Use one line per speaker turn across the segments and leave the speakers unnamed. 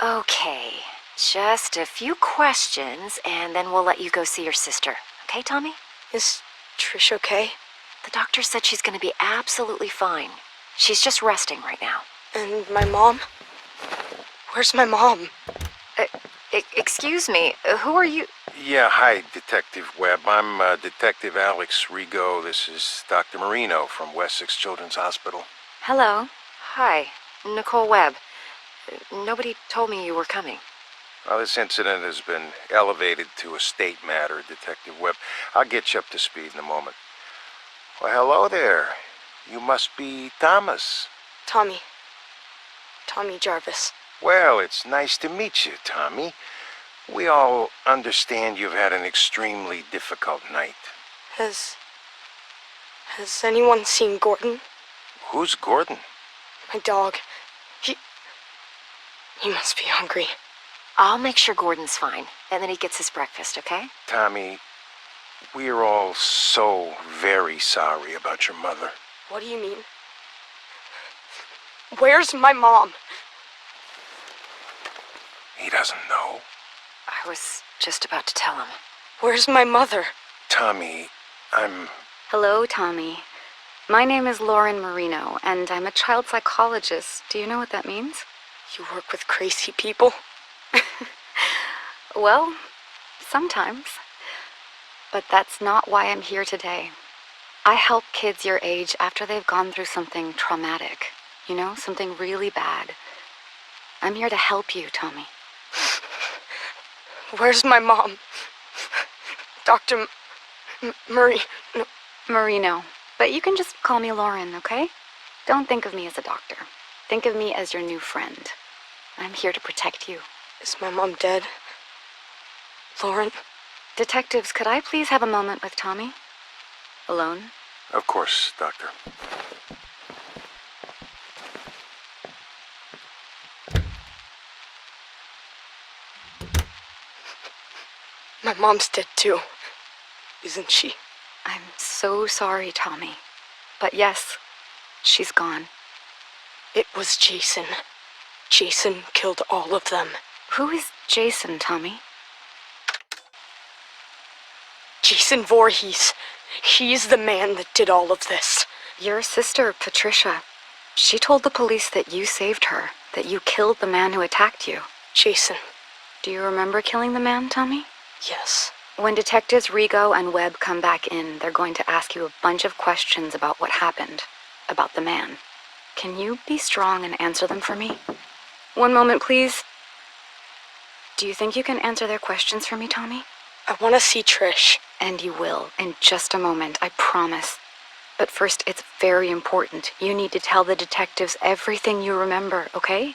Okay, just a few questions, and then we'll let you go see your sister. Okay, Tommy?
Is Trish okay?
The doctor said she's gonna be absolutely fine. She's just resting right now.
And my mom? Where's my mom?
Excuse me, who are you?
Yeah, hi, Detective Webb. I'm Detective Alex Rigo. This is Dr. Marino from Wessex Children's Hospital.
Hello. Hi, Nicole Webb. Nobody told me you were coming.
Well, this incident has been elevated to a state matter, Detective Webb. I'll get you up to speed in a moment. Well, hello there. You must be Thomas.
Tommy Jarvis.
Well, it's nice to meet you, Tommy. We all understand you've had an extremely difficult night.
Has anyone seen Gordon?
Who's Gordon?
My dog. He must be hungry.
I'll make sure Gordon's fine, and then he gets his breakfast, okay?
Tommy, we're all so very sorry about your mother.
What do you mean? Where's my mom?
He doesn't know.
I was just about to tell him.
Where's my mother?
Tommy,
Hello, Tommy. My name is Lauren Marino, and I'm a child psychologist. Do you know what that means?
You work with crazy people?
Well, sometimes. But that's not why I'm here today. I help kids your age after they've gone through something traumatic. You know, something really bad. I'm here to help you, Tommy.
Where's my mom? Dr.
Marino. But you can just call me Lauren, okay? Don't think of me as a doctor. Think of me as your new friend. I'm here to protect you.
Is my mom dead? Lauren?
Detectives, could I please have a moment with Tommy? Alone?
of course, Doctor.
My mom's dead too, isn't she?
I'm so sorry, Tommy. But yes, she's gone.
It was Jason. Jason killed all of them.
Who is Jason, Tommy?
Jason Voorhees. He's the man that did all of this.
Your sister, Patricia. She told the police that you saved her, that you killed the man who attacked you.
Jason.
Do you remember killing the man, Tommy?
Yes.
When detectives Rigo and Webb come back in, they're going to ask you a bunch of questions about what happened, about the man. Can you be strong and answer them for me? One moment, please. Do you think you can answer their questions for me, Tommy?
I want to see Trish.
And you will, in just a moment, I promise. But first, it's very important. You need to tell the detectives everything you remember, okay?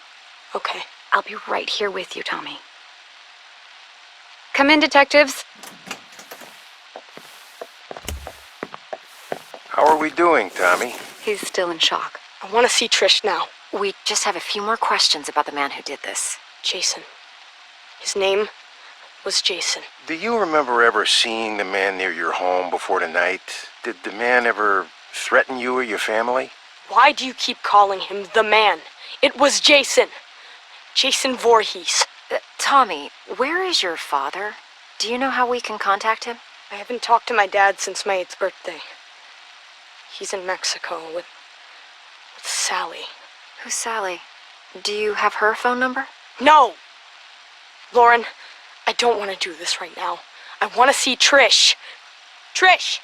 Okay.
I'll be right here with you, Tommy. Come in, detectives.
How are we doing, Tommy?
He's still in shock.
I want to see Trish now.
We just have a few more questions about the man who did this.
Jason. His name was Jason.
Do you remember ever seeing the man near your home before tonight? Did the man ever threaten you or your family?
Why do you keep calling him the man? It was Jason. Jason Voorhees.
Tommy, where is your father? Do you know how we can contact him?
I haven't talked to my dad since my 8th birthday. He's in Mexico with Sally.
Who's Sally? Do you have her phone number?
No! Lauren, I don't want to do this right now. I want to see Trish. Trish!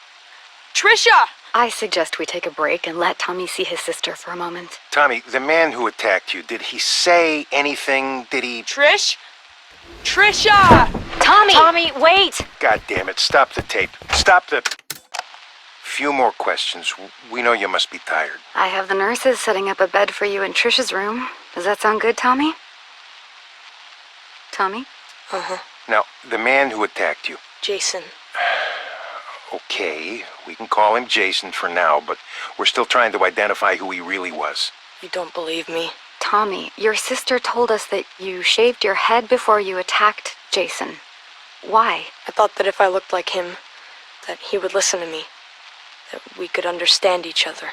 Trisha!
I suggest we take a break and let Tommy see his sister for a moment.
Tommy, the man who attacked you, did he say anything? Did he...
Trish? Trisha!
Tommy!
Tommy, wait!
God damn it, stop the tape. Stop the... Few more questions. We know you must be tired.
I have the nurses setting up a bed for you in Trisha's room. Does that sound good, Tommy? Tommy?
Uh-huh.
Now, the man who attacked you.
Jason.
Okay, we can call him Jason for now, but we're still trying to identify who he really was.
You don't believe me?
Tommy, your sister told us that you shaved your head before you attacked Jason. Why?
I thought that if I looked like him, that he would listen to me. That we could understand each other.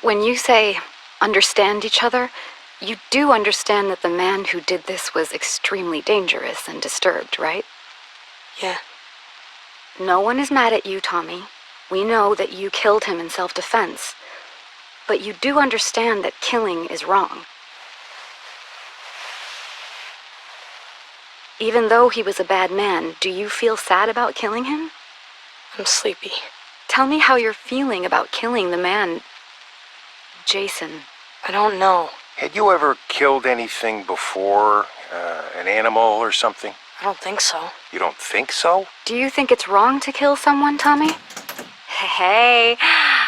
When you say understand each other, you do understand that the man who did this was extremely dangerous and disturbed, right?
Yeah.
No one is mad at you, Tommy. We know that you killed him in self-defense. But you do understand that killing is wrong. Even though he was a bad man, do you feel sad about killing him?
I'm sleepy.
Tell me how you're feeling about killing the man, Jason.
I don't know.
Had you ever killed anything before? An animal or something?
I don't think so.
You don't think so?
Do you think it's wrong to kill someone, Tommy?
Hey,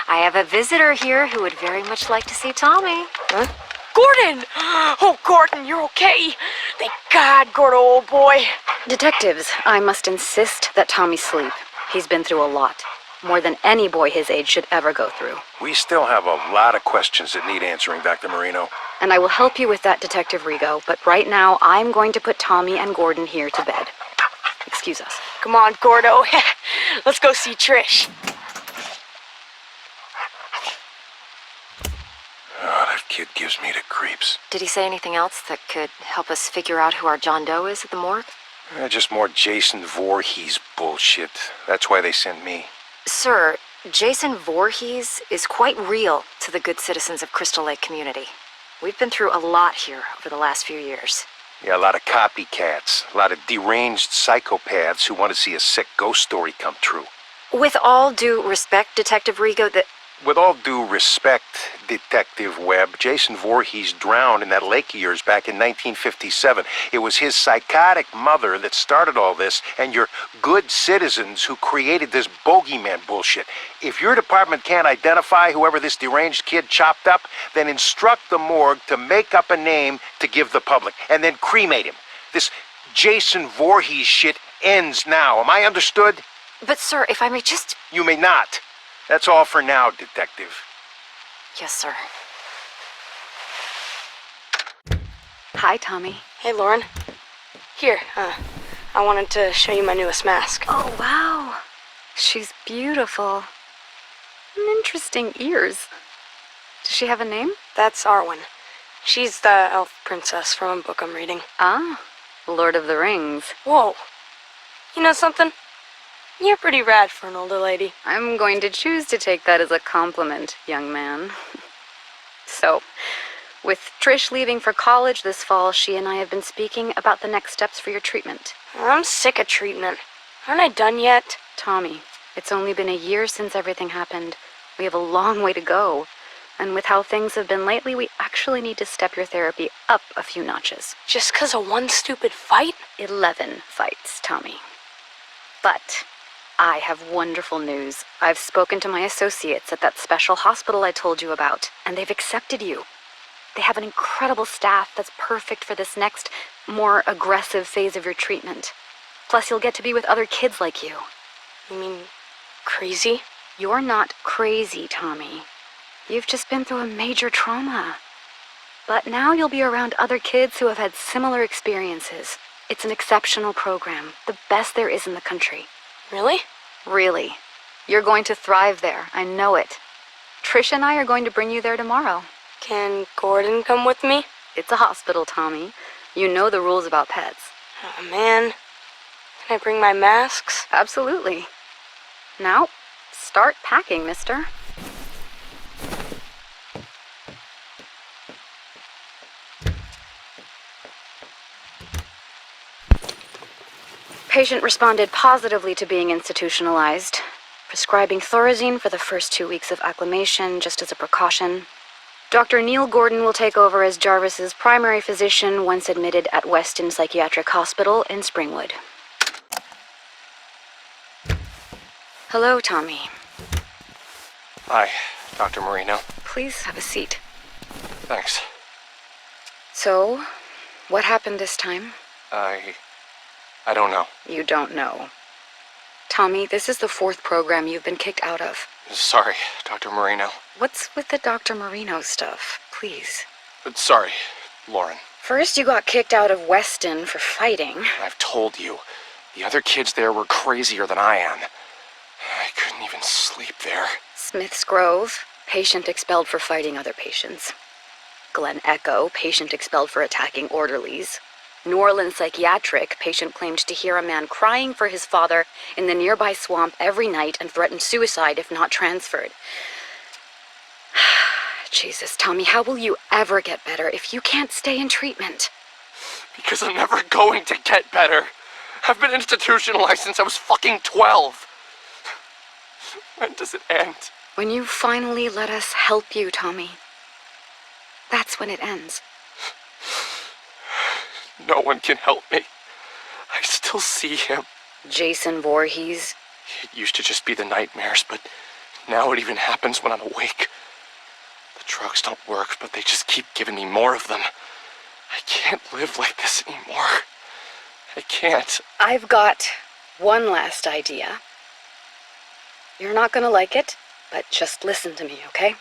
I have a visitor here who would very much like to see Tommy.
Huh? Gordon! Oh, Gordon, you're okay. Thank God, Gordo, old boy.
Detectives, I must insist that Tommy sleep. He's been through a lot. More than any boy his age should ever go through.
We still have a lot of questions that need answering, Dr. Marino.
And I will help you with that, Detective Rigo, but right now I'm going to put Tommy and Gordon here to bed. Excuse us.
Come on, Gordo. Let's go see Trish.
Oh, that kid gives me the creeps.
Did he say anything else that could help us figure out who our John Doe is at the morgue?
Just more Jason Voorhees bullshit. That's why they sent me.
Sir, Jason Voorhees is quite real to the good citizens of Crystal Lake community. We've been through a lot here over the last few years.
Yeah, a lot of copycats. A lot of deranged psychopaths who want to see a sick ghost story come true.
With all due respect, Detective Rigo,
With all due respect, Detective Webb, Jason Voorhees drowned in that lake of yours back in 1957. It was his psychotic mother that started all this, and your good citizens who created this bogeyman bullshit. If your department can't identify whoever this deranged kid chopped up, then instruct the morgue to make up a name to give the public, and then cremate him. This Jason Voorhees shit ends now. Am I understood?
But sir, if I may just...
You may not. That's all for now, Detective.
Yes, sir.
Hi, Tommy.
Hey, Lauren. Here, I wanted to show you my newest mask.
Oh, wow. She's beautiful. Interesting ears. Does she have a name?
That's Arwen. She's the elf princess from a book I'm reading.
Ah, Lord of the Rings.
Whoa. You know something? You're pretty rad for an older lady.
I'm going to choose to take that as a compliment, young man. So, with Trish leaving for college this fall, she and I have been speaking about the next steps for your treatment.
I'm sick of treatment. Aren't I done yet?
Tommy, it's only been a year since everything happened. We have a long way to go. And with how things have been lately, we actually need to step your therapy up a few notches.
Just 'cause of one stupid fight?
11 fights, Tommy. But I have wonderful news. I've spoken to my associates at that special hospital I told you about, and they've accepted you. They have an incredible staff that's perfect for this next, more aggressive phase of your treatment. Plus, you'll get to be with other kids like you.
You mean crazy?
You're not crazy, Tommy. You've just been through a major trauma. But now you'll be around other kids who have had similar experiences. It's an exceptional program, the best there is in the country.
Really?
Really. You're going to thrive there, I know it. Trish and I are going to bring you there tomorrow.
Can Gordon come with me?
It's a hospital, Tommy. You know the rules about pets.
Oh, man. Can I bring my masks?
Absolutely. Now, start packing, mister. Patient responded positively to being institutionalized, prescribing Thorazine for the first 2 weeks of acclimation just as a precaution. Dr. Neil Gordon will take over as Jarvis's primary physician once admitted at Weston Psychiatric Hospital in Springwood. Hello, Tommy.
Hi, Dr. Marino.
Please have a seat.
Thanks.
So, what happened this time?
I don't know.
You don't know. Tommy, this is the 4th program you've been kicked out of.
Sorry, Dr. Marino.
What's with the Dr. Marino stuff? Please.
Sorry, Lauren.
First, you got kicked out of Weston for fighting.
I've told you, the other kids there were crazier than I am. I couldn't even sleep there.
Smith's Grove, patient expelled for fighting other patients. Glen Echo, patient expelled for attacking orderlies. New Orleans psychiatric, patient claimed to hear a man crying for his father in the nearby swamp every night and threatened suicide if not transferred. Jesus, Tommy, how will you ever get better if you can't stay in treatment?
Because I'm never going to get better. I've been institutionalized since I was fucking 12. When does it end?
When you finally let us help you, Tommy. That's when it ends.
No one can help me. I still see him.
Jason Voorhees.
It used to just be the nightmares, but now it even happens when I'm awake. The drugs don't work, but they just keep giving me more of them. I can't live like this anymore. I can't.
I've got one last idea. You're not gonna like it, but just listen to me, okay?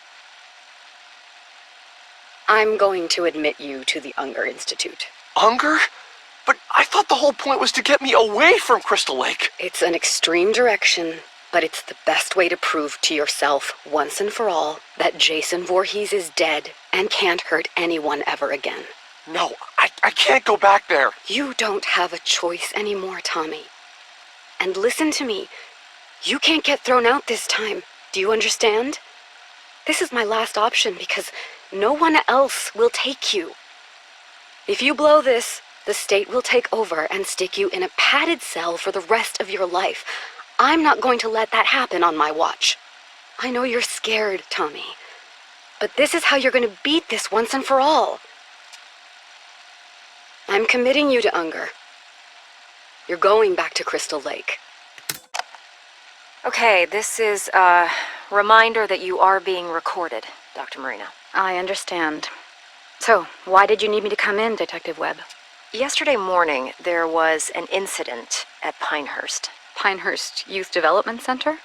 I'm going to admit you to the Unger Institute.
Unger? But I thought the whole point was to get me away from Crystal Lake.
It's an extreme direction, but it's the best way to prove to yourself, once and for all, that Jason Voorhees is dead and can't hurt anyone ever again.
No, I can't go back there.
You don't have a choice anymore, Tommy. And listen to me. You can't get thrown out this time. Do you understand? This is my last option because no one else will take you. If you blow this, the state will take over and stick you in a padded cell for the rest of your life. I'm not going to let that happen on my watch. I know you're scared, Tommy. But this is how you're going to beat this once and for all. I'm committing you to Unger. You're going back to Crystal Lake.
Okay, this is a reminder that you are being recorded, Dr. Marino.
I understand. So, why did you need me to come in, Detective Webb?
Yesterday morning, there was an incident at Pinehurst.
Pinehurst Youth Development Center?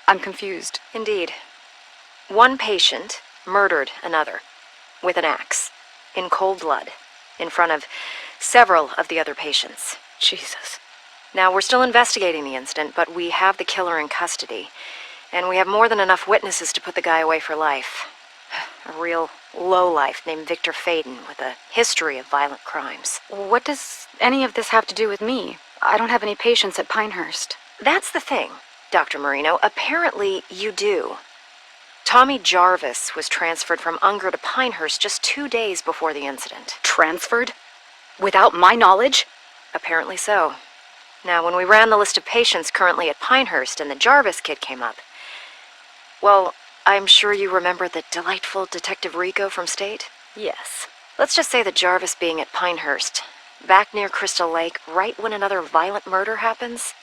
I'm confused.
Indeed. One patient murdered another with an axe, in cold blood, in front of several of the other patients.
Jesus.
Now, we're still investigating the incident, but we have the killer in custody, and we have more than enough witnesses to put the guy away for life. A real lowlife named Victor Faden with a history of violent crimes.
What does any of this have to do with me? I don't have any patients at Pinehurst.
That's the thing, Dr. Marino. Apparently, you do. Tommy Jarvis was transferred from Unger to Pinehurst just 2 days before the incident.
Transferred? Without my knowledge?
Apparently so. Now, when we ran the list of patients currently at Pinehurst and the Jarvis kid came up, well, I'm sure you remember the delightful Detective Rico from State?
Yes.
Let's just say that Jarvis being at Pinehurst, back near Crystal Lake, right when another violent murder happens,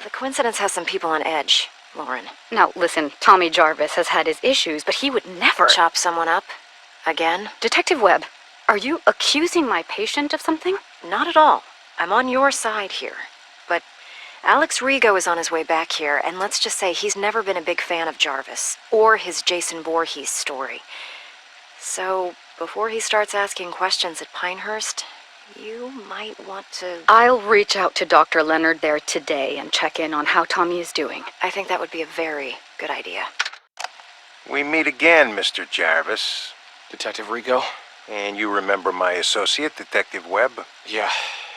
the coincidence has some people on edge, Lauren.
Now, listen, Tommy Jarvis has had his issues, but he would never...
Chop someone up? Again?
Detective Webb, are you accusing my patient of something?
Not at all. I'm on your side here. But Alex Rigo is on his way back here, and let's just say he's never been a big fan of Jarvis, or his Jason Voorhees story. So, before he starts asking questions at Pinehurst, you might want to...
I'll reach out to Dr. Leonard there today and check in on how Tommy is doing.
I think that would be a very good idea.
We meet again, Mr. Jarvis.
Detective Rigo?
And you remember my associate, Detective Webb?
Yeah,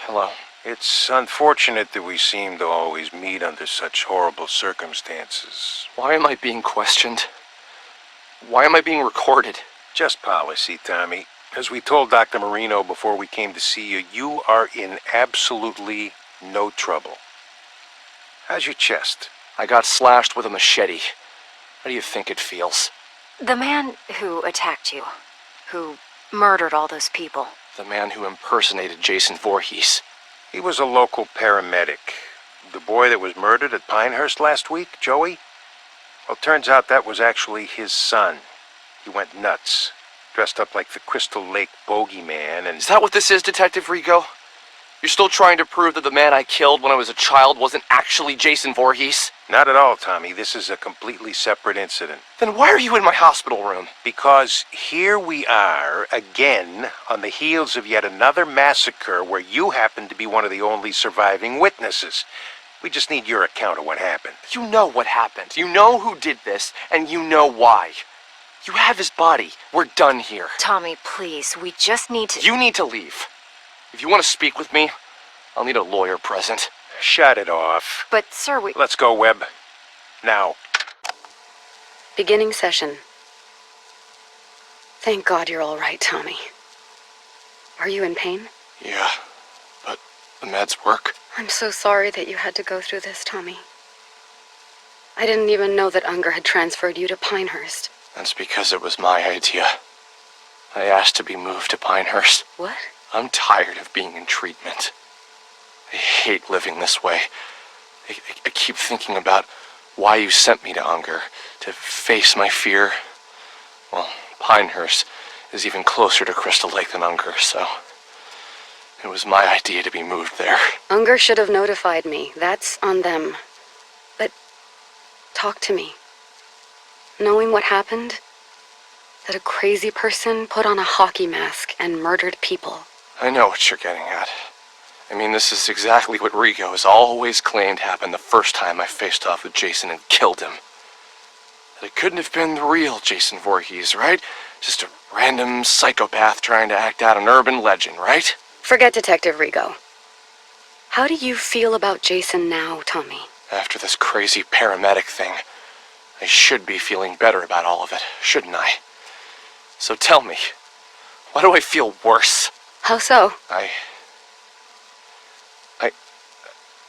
hello.
It's unfortunate that we seem to always meet under such horrible circumstances.
Why am I being questioned? Why am I being recorded?
Just policy, Tommy. As we told Dr. Marino before we came to see you, you are in absolutely no trouble. How's your chest?
I got slashed with a machete. How do you think it feels?
The man who attacked you, who murdered all those people.
The man who impersonated Jason Voorhees.
He was a local paramedic. The boy that was murdered at Pinehurst last week, Joey? Well, turns out that was actually his son. He went nuts, dressed up like the Crystal Lake bogeyman, and...
Is that what this is, Detective Rigo? You're still trying to prove that the man I killed when I was a child wasn't actually Jason Voorhees?
Not at all, Tommy. This is a completely separate incident.
Then why are you in my hospital room?
Because here we are, again, on the heels of yet another massacre where you happen to be one of the only surviving witnesses. We just need your account of what happened.
You know what happened. You know who did this, and you know why. You have his body. We're done here.
Tommy, please, we just need to...
You need to leave. If you want to speak with me, I'll need a lawyer present.
Shut it off.
But, sir, we...
Let's go, Webb. Now.
Beginning session. Thank God you're all right, Tommy. Are you in pain?
Yeah, but the meds work.
I'm so sorry that you had to go through this, Tommy. I didn't even know that Unger had transferred you to Pinehurst.
That's because it was my idea. I asked to be moved to Pinehurst.
What?
I'm tired of being in treatment. I hate living this way. I keep thinking about why you sent me to Unger, to face my fear. Well, Pinehurst is even closer to Crystal Lake than Unger, so it was my idea to be moved there.
Unger should have notified me. That's on them. But talk to me. Knowing what happened, that a crazy person put on a hockey mask and murdered people.
I know what you're getting at. I mean, this is exactly what Rigo has always claimed happened the first time I faced off with Jason and killed him. That it couldn't have been the real Jason Voorhees, right? Just a random psychopath trying to act out an urban legend, right?
Forget Detective Rigo. How do you feel about Jason now, Tommy?
After this crazy paramedic thing, I should be feeling better about all of it, shouldn't I? So tell me, why do I feel worse?
How so?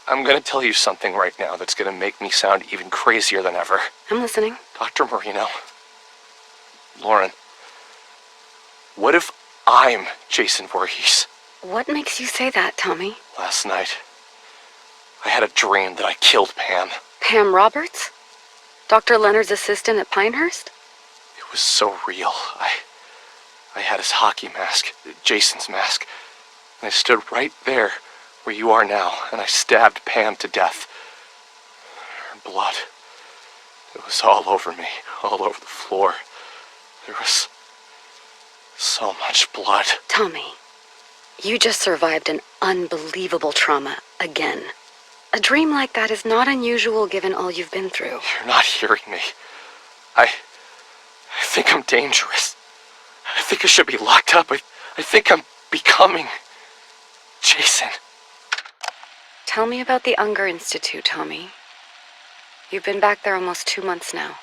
I'm gonna tell you something right now that's gonna make me sound even crazier than ever.
I'm listening.
Dr. Marino, Lauren, what if I'm Jason Voorhees?
What makes you say that, Tommy?
Last night, I had a dream that I killed Pam.
Pam Roberts? Dr. Leonard's assistant at Pinehurst?
It was so real. I had his hockey mask, Jason's mask, and I stood right there where you are now, and I stabbed Pam to death. Her blood, it was all over me, all over the floor. There was so much blood.
Tommy, you just survived an unbelievable trauma again. A dream like that is not unusual given all you've been through.
You're not hearing me. I think I'm dangerous. I think I should be locked up. I think I'm becoming Jason.
Tell me about the Unger Institute, Tommy. You've been back there almost 2 months now.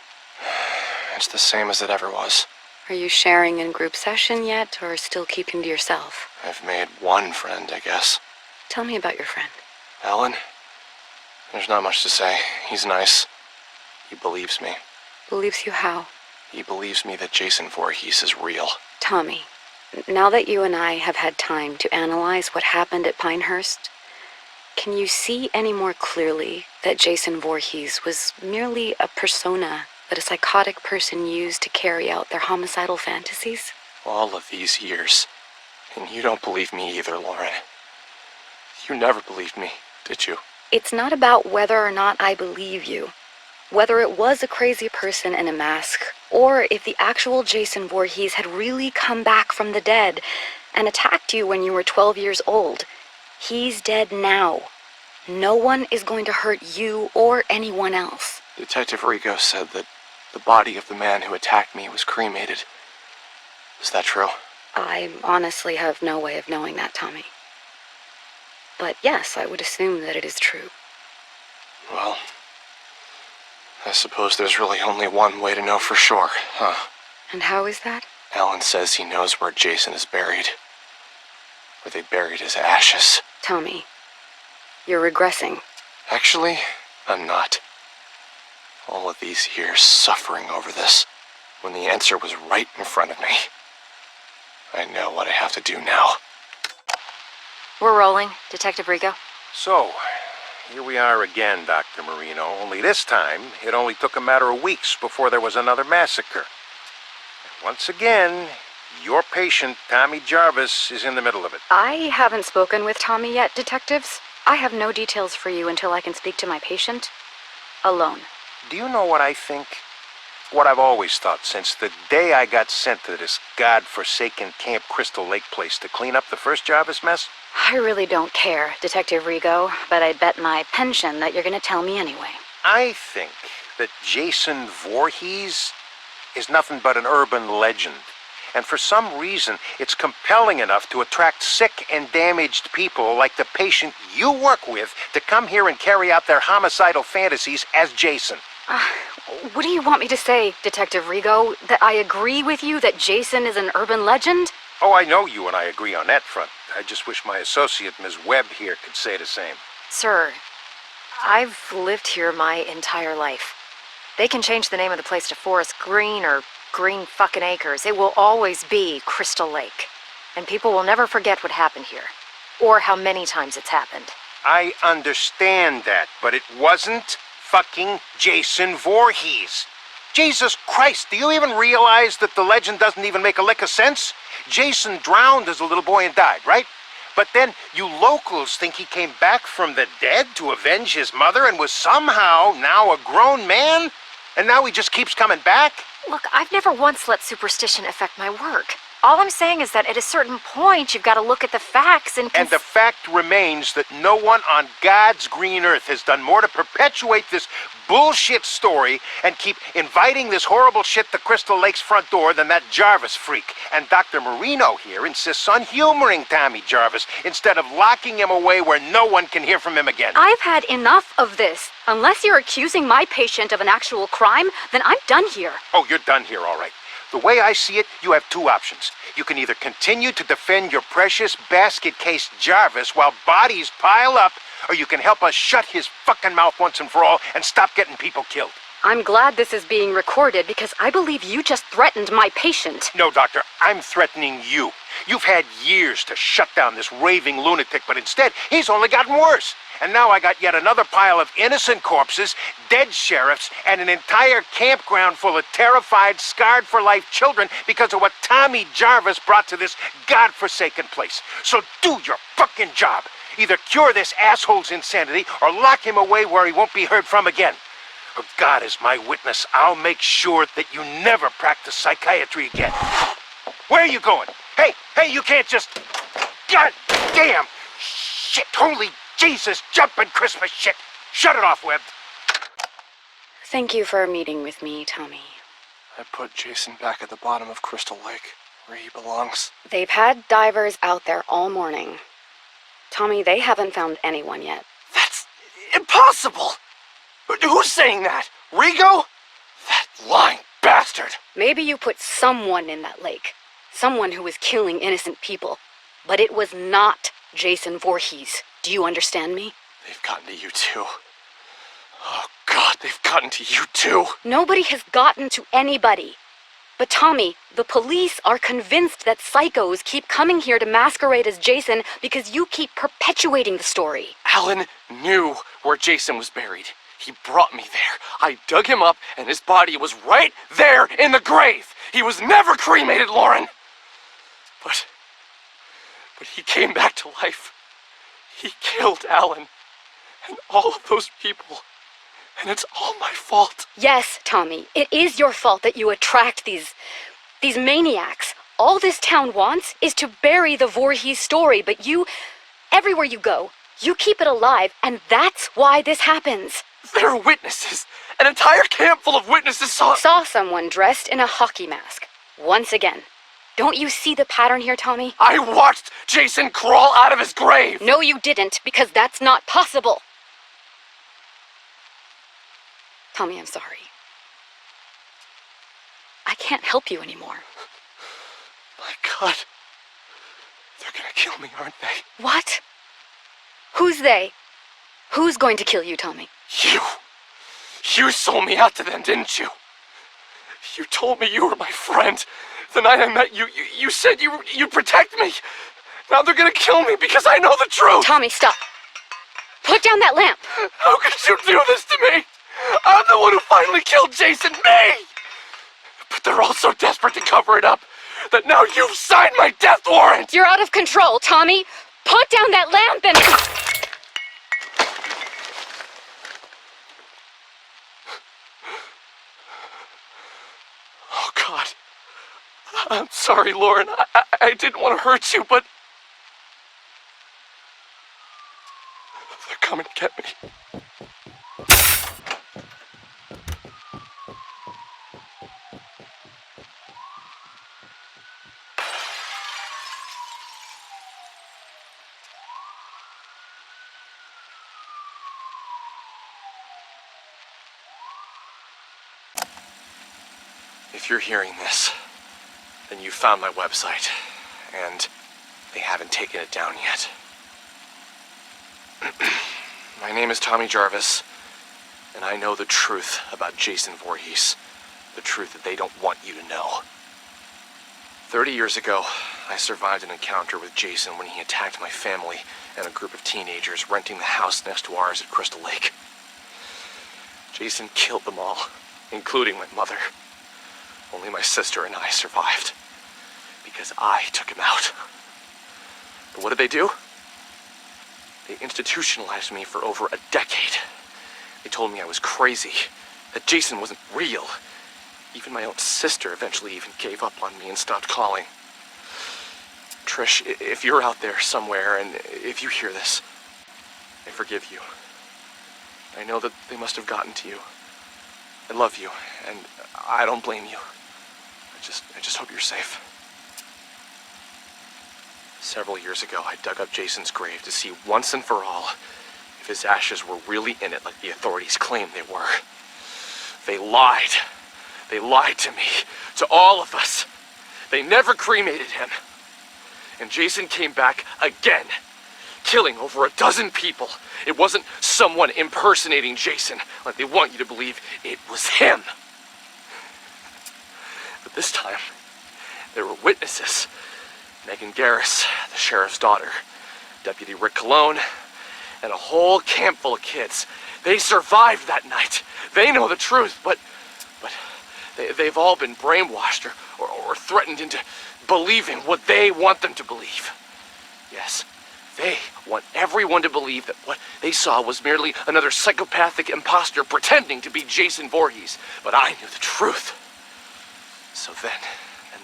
It's the same as it ever was.
Are you sharing in group session yet, or still keeping to yourself?
I've made one friend, I guess.
Tell me about your friend.
Alan? There's not much to say. He's nice. He believes me.
Believes you how?
He believes me that Jason Voorhees is real.
Tommy, now that you and I have had time to analyze what happened at Pinehurst, can you see any more clearly that Jason Voorhees was merely a persona that a psychotic person used to carry out their homicidal fantasies?
All of these years. And you don't believe me either, Lauren. You never believed me, did you?
It's not about whether or not I believe you. Whether it was a crazy person in a mask, or if the actual Jason Voorhees had really come back from the dead and attacked you when you were 12 years old. He's dead now. No one is going to hurt you or anyone else.
Detective Rigo said that the body of the man who attacked me was cremated. Is that true?
I honestly have no way of knowing that, Tommy. But yes, I would assume that it is true.
Well, I suppose there's really only one way to know for sure, huh?
And how is that?
Alan says he knows where Jason is buried. Where they buried his ashes.
Tommy, you're regressing.
Actually, I'm not. All of these years suffering over this, when the answer was right in front of me. I know what I have to do now.
We're rolling, Detective Rigo.
So, here we are again, Dr. Marino. Only this time, it only took a matter of weeks before there was another massacre. And once again, your patient, Tommy Jarvis, is in the middle of it.
I haven't spoken with Tommy yet, detectives. I have no details for you until I can speak to my patient alone.
Do you know what I think? What I've always thought since the day I got sent to this godforsaken Camp Crystal Lake place to clean up the first Jarvis mess?
I really don't care, Detective Rigo, but I'd bet my pension that you're going to tell me anyway.
I think that Jason Voorhees is nothing but an urban legend. And for some reason, it's compelling enough to attract sick and damaged people like the patient you work with to come here and carry out their homicidal fantasies as Jason.
What do you want me to say, Detective Rigo? That I agree with you that Jason is an urban legend?
Oh, I know you and I agree on that front. I just wish my associate, Ms. Webb, here could say the same.
Sir, I've lived here my entire life. They can change the name of the place to Forest Green or Green fucking Acres. It will always be Crystal Lake. And people will never forget what happened here. Or how many times it's happened.
I understand that, but it wasn't fucking Jason Voorhees. Jesus Christ, do you even realize that the legend doesn't even make a lick of sense? Jason drowned as a little boy and died, right? But then you locals think he came back from the dead to avenge his mother and was somehow now a grown man? And now he just keeps coming back?
Look, I've never once let superstition affect my work. All I'm saying is that at a certain point, you've got to look at the facts and...
And the fact remains that no one on God's green earth has done more to perpetuate this bullshit story and keep inviting this horrible shit to Crystal Lake's front door than that Jarvis freak. And Dr. Marino here insists on humoring Tommy Jarvis instead of locking him away where no one can hear from him again.
I've had enough of this. Unless you're accusing my patient of an actual crime, then I'm done here.
Oh, you're done here, all right. The way I see it, you have two options. You can either continue to defend your precious basket case Jarvis while bodies pile up, or you can help us shut his fucking mouth once and for all and stop getting people killed.
I'm glad this is being recorded because I believe you just threatened my patient.
No, Doctor, I'm threatening you. You've had years to shut down this raving lunatic, but instead, he's only gotten worse. And now I got yet another pile of innocent corpses, dead sheriffs, and an entire campground full of terrified, scarred-for-life children because of what Tommy Jarvis brought to this godforsaken place. So do your fucking job. Either cure this asshole's insanity or lock him away where he won't be heard from again. Or God is my witness, I'll make sure that you never practice psychiatry again. Where are you going? Hey, you can't just... God damn! Shit, holy Jesus, jumping Christmas shit! Shut it off, Webb.
Thank you for meeting with me, Tommy.
I put Jason back at the bottom of Crystal Lake, where he belongs.
They've had divers out there all morning. Tommy, they haven't found anyone yet.
That's impossible! Who's saying that? Rigo? That lying bastard!
Maybe you put someone in that lake. Someone who was killing innocent people. But it was not Jason Voorhees. Do you understand me?
They've gotten to you too. Oh God, they've gotten to you too.
Nobody has gotten to anybody. But Tommy, the police are convinced that psychos keep coming here to masquerade as Jason because you keep perpetuating the story.
Alan knew where Jason was buried. He brought me there. I dug him up, and his body was right there in the grave. He was never cremated, Lauren. But he came back to life. He killed Alan and all of those people. And it's all my fault.
Yes, Tommy, it is your fault that you attract these maniacs. All this town wants is to bury the Voorhees story, but you, everywhere you go, you keep it alive, and that's why this happens.
There are witnesses. An entire camp full of witnesses saw
Someone dressed in a hockey mask. Once again. Don't you see the pattern here, Tommy?
I watched Jason crawl out of his grave!
No, you didn't, because that's not possible. Tommy, I'm sorry. I can't help you anymore.
My God. They're gonna kill me, aren't they?
What? Who's they? Who's going to kill you, Tommy?
You. You sold me out to them, didn't you? You told me you were my friend. The night I met you, you said you'd protect me. Now they're gonna kill me because I know the truth.
Tommy, stop. Put down that lamp.
How could you do this to me? I'm the one who finally killed Jason, me! But they're all so desperate to cover it up that now you've signed my death warrant!
You're out of control, Tommy. Put down that lamp and...
Oh, God. I'm sorry, Lauren. I didn't want to hurt you, but... they're coming to get me. If you're hearing this, then you found my website, and they haven't taken it down yet. My name is Tommy Jarvis, and I know the truth about Jason Voorhees. The truth that they don't want you to know. 30 years ago, I survived an encounter with Jason when he attacked my family and a group of teenagers renting the house next to ours at Crystal Lake. Jason killed them all, including my mother. Only my sister and I survived, because I took him out. But what did they do? They institutionalized me for over a decade. They told me I was crazy, that Jason wasn't real. Even my own sister eventually even gave up on me and stopped calling. Trish, if you're out there somewhere, and if you hear this, I forgive you. I know that they must have gotten to you. I love you, and I don't blame you. I just hope you're safe. Several years ago, I dug up Jason's grave to see once and for all if his ashes were really in it like the authorities claimed they were. They lied. They lied to me, to all of us. They never cremated him. And Jason came back again, killing over a dozen people. It wasn't someone impersonating Jason like they want you to believe. It was him. But this time, there were witnesses. Megan Garris, the sheriff's daughter, Deputy Rick Cologne, and a whole camp full of kids. They survived that night. They know the truth, but they've all been brainwashed or threatened into believing what they want them to believe. Yes, they want everyone to believe that what they saw was merely another psychopathic imposter pretending to be Jason Voorhees. But I knew the truth. So then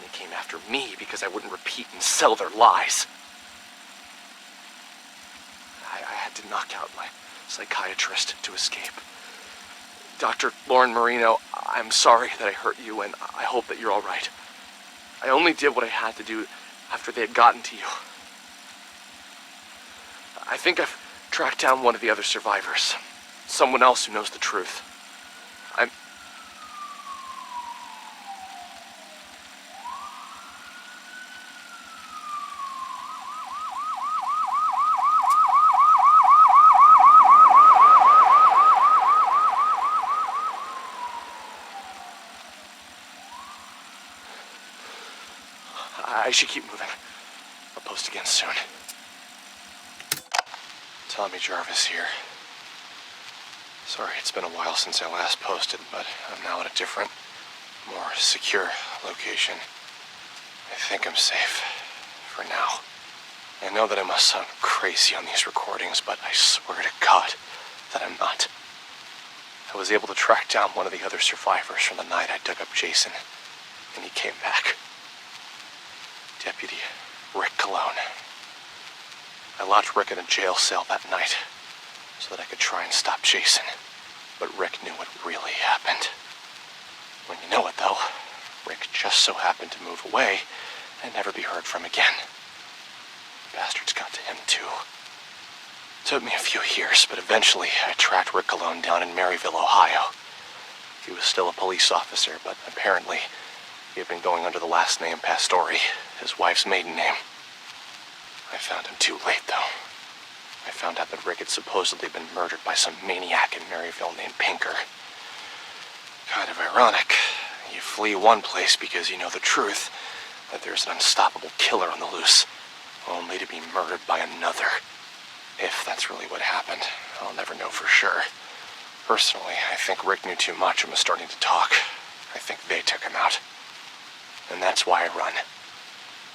they came after me because I wouldn't repeat and sell their lies. I had to knock out my psychiatrist to escape. Dr. Lauren Marino, I'm sorry that I hurt you, and I hope that you're all right. I only did what I had to do after they had gotten to you. I think I've tracked down one of the other survivors. Someone else who knows the truth. I should keep moving. I'll post again soon. Tommy Jarvis here. Sorry, it's been a while since I last posted, but I'm now at a different, more secure location. I think I'm safe. For now. I know that I must sound crazy on these recordings, but I swear to God that I'm not. I was able to track down one of the other survivors from the night I dug up Jason, and he came back. Deputy Rick Cologne. I locked Rick in a jail cell that night so that I could try and stop Jason. But Rick knew what really happened. When you know it, though, Rick just so happened to move away and never be heard from again. Bastards got to him, too. Took me a few years, but eventually I tracked Rick Cologne down in Maryville, Ohio. He was still a police officer, but apparently he had been going under the last name Pastore, his wife's maiden name. I found him too late, though. I found out that Rick had supposedly been murdered by some maniac in Maryville named Pinker. Kind of ironic. You flee one place because you know the truth, that there's an unstoppable killer on the loose, only to be murdered by another. If that's really what happened, I'll never know for sure. Personally, I think Rick knew too much and was starting to talk. I think they took him out. And that's why I run.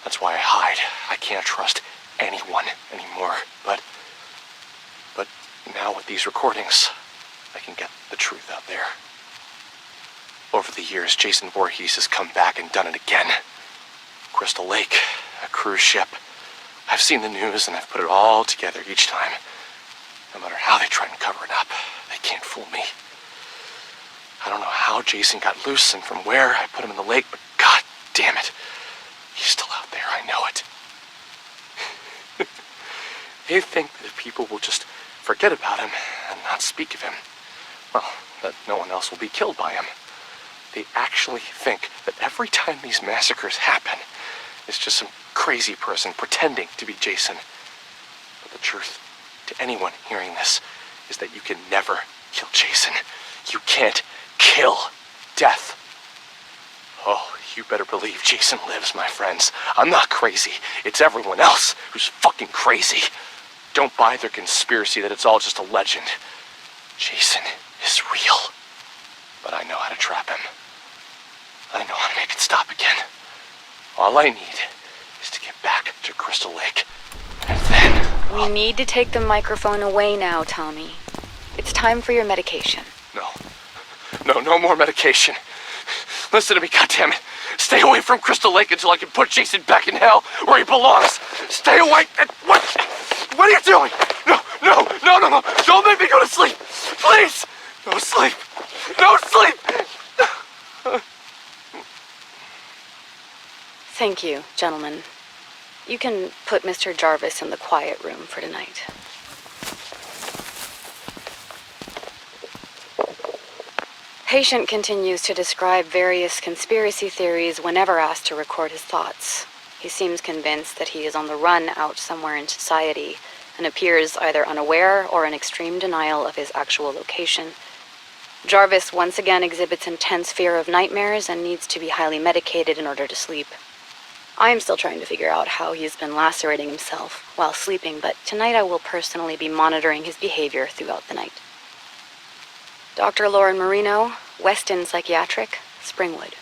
That's why I hide. I can't trust anyone anymore. But now with these recordings, I can get the truth out there. Over the years, Jason Voorhees has come back and done it again. Crystal Lake, a cruise ship. I've seen the news and I've put it all together each time. No matter how they try and cover it up, they can't fool me. I don't know how Jason got loose and from where I put him in the lake, but god damn it, he's still out there, I know it. They think that if people will just forget about him and not speak of him, well, that no one else will be killed by him. they actually think that every time these massacres happen, it's just some crazy person pretending to be Jason. But the truth, to anyone hearing this, is that you can never kill Jason. You can't kill death. Oh, you better believe Jason lives, my friends. I'm not crazy. It's everyone else who's fucking crazy. Don't buy their conspiracy that it's all just a legend. Jason is real. But I know how to trap him. I know how to make it stop again. All I need is to get back to Crystal Lake. And then...
We need to take the microphone away now, Tommy. It's time for your medication.
No more medication. Listen to me, goddammit. Stay away from Crystal Lake until I can put Jason back in hell where he belongs. Stay away. What are you doing? No. Don't make me go to sleep. Please. No sleep. No sleep.
Thank you, gentlemen. You can put Mr. Jarvis in the quiet room for tonight. Patient continues to describe various conspiracy theories whenever asked to record his thoughts. He seems convinced that he is on the run out somewhere in society and appears either unaware or in extreme denial of his actual location. Jarvis once again exhibits intense fear of nightmares and needs to be highly medicated in order to sleep. I am still trying to figure out how he has been lacerating himself while sleeping, but tonight I will personally be monitoring his behavior throughout the night. Dr. Lauren Marino, Weston Psychiatric, Springwood.